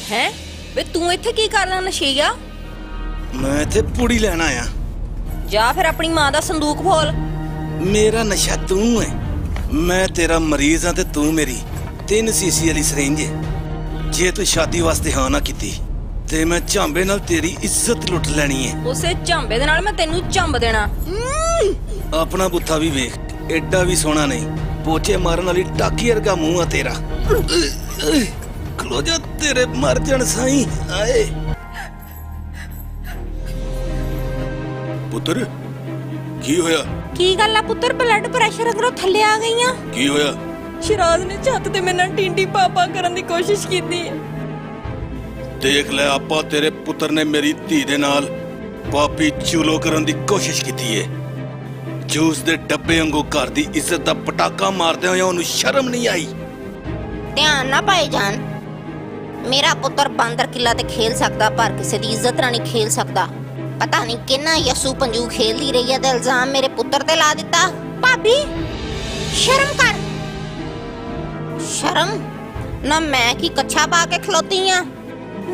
है वे तू इत्थे की करदा नशेया? मैं इत्थे पुड़ी लैन आया। जा फिर अपनी मां दा संदूक खोल। मेरा नशा तू है, मैं तेरा मरीज हाँ ते तू मेरी 3 सीसी वाली सरिंज है। जे तू शादी वास्ते हाँ ना कीती ते मैं झांबे नाल तेरी इज्जत लुट लेनी है। उसे झांबे दे नाल मैं तेनू झंब देना। अपना बुत्था भी वेख, एडा भी सोहना नहीं, पोचे मारन वाली टाकी वर्गा मुंह आ तेरा। खलो जा तेरे मर जान साईं। आए पुत्र की होया? की गल आ पुत्र, ब्लड प्रेशर अगरों थल्ले आ गईयां। की होया? शराज ने छत ते मेरे नाल टिंडी पापा करन दी कोशिश कीती है। देख ले आपा, तेरे पुत्र ने मेरी धी दे नाल पापी चूलो करन दी कोशिश कीती है। जूस दे डब्बे वांगू घर दी इज्जत दा पटाका मारदे होए ओनू शर्म नहीं आई। ध्यान ना भाईजान, मेरा पुत्र बांदर किला ते खेल सकदा पर किसी दी इज्जत नाल नहीं खेल सकदा। पता नहीं किन्ना यसू पंजू खेलदी रही है ते इल्जाम मेरे पुत्र ते ला दिता। भाभी शर्म कर। शर्म ना मैं की कच्छा पा के खलोती हां,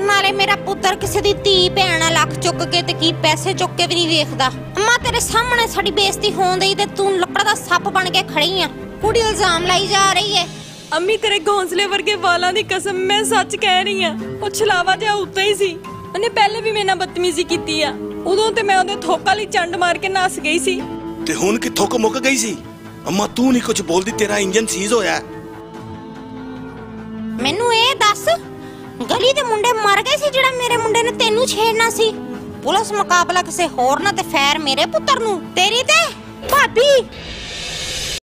नाले मेरा पुत्र किसी दी धी भैन लख चुक के ते की पैसे चुक के भी नहीं वेखदा। अम्मा तेरे सामने साडी बेइज्जती होण दई ते तू लकड़ दा सप बन के खड़ी हां। कुड़ी इल्जाम लाई जा रही है। अम्मी तेरे घोंसले वर्गे वालां दी कसम, मैं सच कह रही हां। ओ छलावा जिहा उत्ते ही सी, ਉਹਨੇ ਪਹਿਲੇ ਵੀ ਮੇਰੇ ਨਾਲ ਬਦਤਮੀਜ਼ੀ ਕੀਤੀ ਆ। ਉਦੋਂ ਤੇ ਮੈਂ ਉਹਦੇ ਥੋਕਾ ਲਈ ਚੰਡ ਮਾਰ ਕੇ ਨੱਸ ਗਈ ਸੀ। ਤੇ ਹੁਣ ਕਿੱਥੋਂ ਕੁ ਮੁੱਕ ਗਈ ਸੀ? ਅੰਮਾ ਤੂੰ ਨਹੀਂ ਕੁਝ ਬੋਲਦੀ, ਤੇਰਾ ਇੰਜਨ ਸੀਜ਼ ਹੋਇਆ। ਮੈਨੂੰ ਇਹ ਦੱਸ, ਗਲੀ ਦੇ ਮੁੰਡੇ ਮਰ ਗਏ ਸੀ ਜਿਹੜਾ ਮੇਰੇ ਮੁੰਡੇ ਨੇ ਤੈਨੂੰ ਛੇੜਨਾ ਸੀ? ਪੁਲਿਸ ਮੁਕਾਬਲਾ ਕਿਸੇ ਹੋਰ ਨਾਲ ਤੇ ਫੈਰ ਮੇਰੇ ਪੁੱਤਰ ਨੂੰ, ਤੇਰੀ ਤੇ ਭਾਬੀ